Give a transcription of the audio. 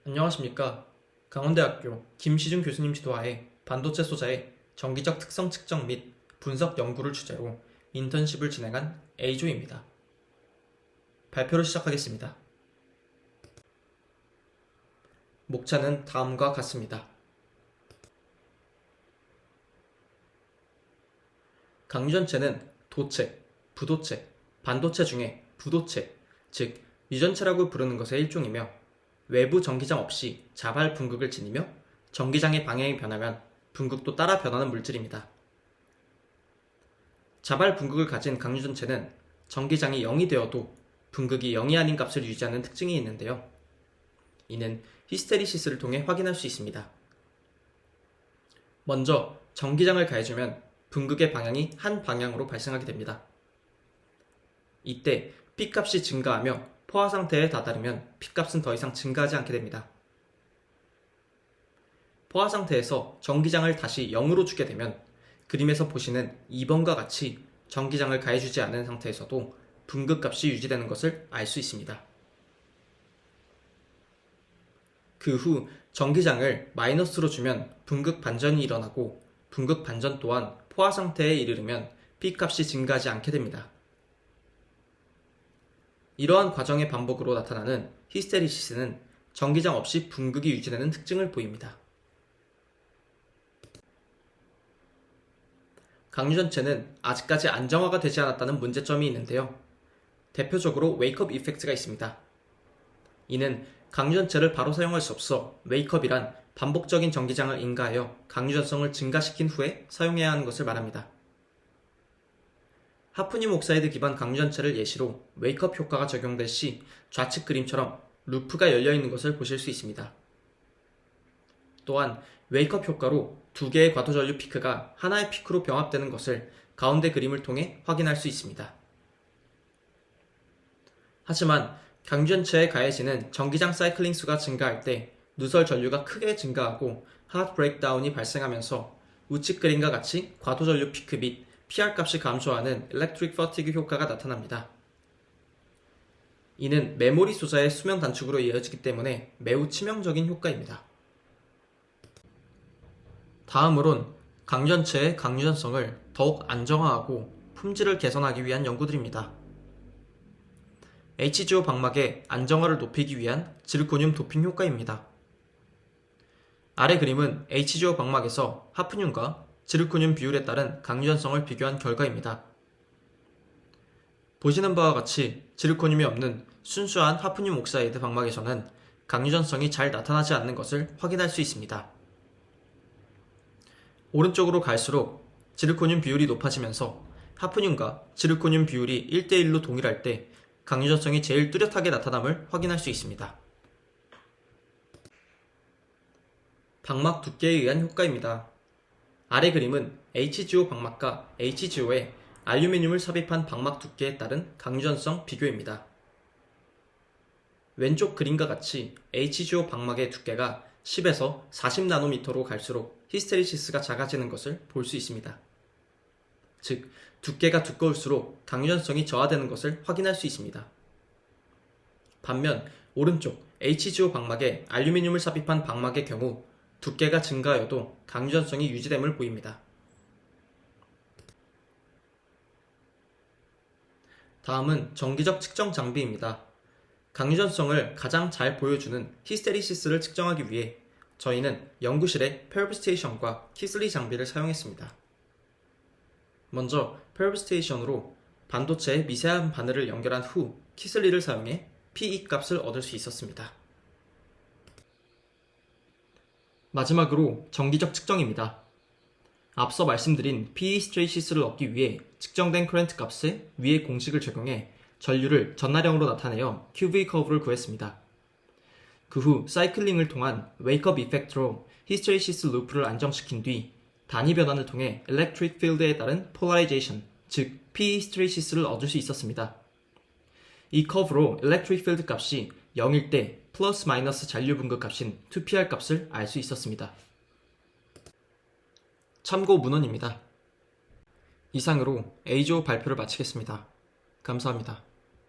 안녕하십니까. 강원대학교 김시중 교수님 지도하에 반도체 소자의 정기적 특성 측정 및 분석 연구를 주제로 인턴십을 진행한 A조입니다. 발표를 시작하겠습니다. 목차는 다음과 같습니다. 강유전체는 도체, 부도체, 반도체 중에 부도체, 즉 유전체라고 부르는 것의 일종이며 외부 전기장 없이 자발 분극을 지니며 전기장의 방향이 변하면 분극도 따라 변하는 물질입니다. 자발 분극을 가진 강유전체는 전기장이 0이 되어도 분극이 0이 아닌 값을 유지하는 특징이 있는데요. 이는 히스테리시스를 통해 확인할 수 있습니다. 먼저 전기장을 가해주면 분극의 방향이 한 방향으로 발생하게 됩니다. 이때 P값이 증가하며 포화 상태에 다다르면 P값은 더 이상 증가하지 않게 됩니다. 포화 상태에서 전기장을 다시 0으로 주게 되면 그림에서 보시는 2번과 같이 전기장을 가해주지 않은 상태에서도 분극값이 유지되는 것을 알 수 있습니다. 그 후 전기장을 마이너스로 주면 분극 반전이 일어나고 분극 반전 또한 포화 상태에 이르르면 P값이 증가하지 않게 됩니다. 이러한 과정의 반복으로 나타나는 히스테리시스는 전기장 없이 분극이 유지되는 특징을 보입니다. 강유전체는 아직까지 안정화가 되지 않았다는 문제점이 있는데요. 대표적으로 웨이크업 이펙트가 있습니다. 이는 강유전체를 바로 사용할 수 없어 웨이크업이란 반복적인 전기장을 인가하여 강유전성을 증가시킨 후에 사용해야 하는 것을 말합니다. 하프늄 옥사이드 기반 강유전체를 예시로 웨이크업 효과가 적용될 시 좌측 그림처럼 루프가 열려있는 것을 보실 수 있습니다. 또한 웨이크업 효과로 두 개의 과도전류 피크가 하나의 피크로 병합되는 것을 가운데 그림을 통해 확인할 수 있습니다. 하지만 강유전체에 가해지는 전기장 사이클링 수가 증가할 때 누설 전류가 크게 증가하고 핫 브레이크다운이 발생하면서 우측 그림과 같이 과도전류 피크 및 PR 값이 감소하는 Electric Fatigue 효과가 나타납니다. 이는 메모리 소자의 수명 단축으로 이어지기 때문에 매우 치명적인 효과입니다. 다음으론 강유전체의 강유전성을 더욱 안정화하고 품질을 개선하기 위한 연구들입니다. HGO 방막의 안정화를 높이기 위한 지르코늄 도핑 효과입니다. 아래 그림은 HGO 방막에서 하프늄과 지르코늄 비율에 따른 강유전성을 비교한 결과입니다. 보시는 바와 같이 지르코늄이 없는 순수한 하프늄 옥사이드 방막에서는 강유전성이 잘 나타나지 않는 것을 확인할 수 있습니다. 오른쪽으로 갈수록 지르코늄 비율이 높아지면서 하프늄과 지르코늄 비율이 1대1로 동일할 때 강유전성이 제일 뚜렷하게 나타남을 확인할 수 있습니다. 방막 두께에 의한 효과입니다. 아래 그림은 HGO 방막과 HGO에 알루미늄을 삽입한 방막 두께에 따른 강유전성 비교입니다. 왼쪽 그림과 같이 HGO 방막의 두께가 10에서 40나노미터로 갈수록 히스테리시스가 작아지는 것을 볼 수 있습니다. 즉, 두께가 두꺼울수록 강유전성이 저하되는 것을 확인할 수 있습니다. 반면 오른쪽 HGO 방막에 알루미늄을 삽입한 방막의 경우 두께가 증가하여도 강유전성이 유지됨을 보입니다. 다음은 정기적 측정 장비입니다. 강유전성을 가장 잘 보여주는 히스테리시스를 측정하기 위해 저희는 연구실에 페어브스테이션과 키슬리 장비를 사용했습니다. 먼저 페어브스테이션으로 반도체의 미세한 바늘을 연결한 후 키슬리를 사용해 PE 값을 얻을 수 있었습니다. 마지막으로 정기적 측정입니다. 앞서 말씀드린 PE 히스테리시스를 얻기 위해 측정된 커런트 값에 위의 공식을 적용해 전류를 전나령으로 나타내어 QV 커브를 구했습니다. 그 후 사이클링을 통한 웨이크업 이펙트로 히스테리시스 루프를 안정시킨 뒤 단위 변환을 통해 일렉트릭 필드에 따른 폴라리제이션, 즉 PE 히스테리시스를 얻을 수 있었습니다. 이 커브로 일렉트릭 필드 값이 0일 때 플러스 마이너스 잔류 분극 값인 2PR 값을 알 수 있었습니다. 참고 문헌입니다. 이상으로 A조 발표를 마치겠습니다. 감사합니다.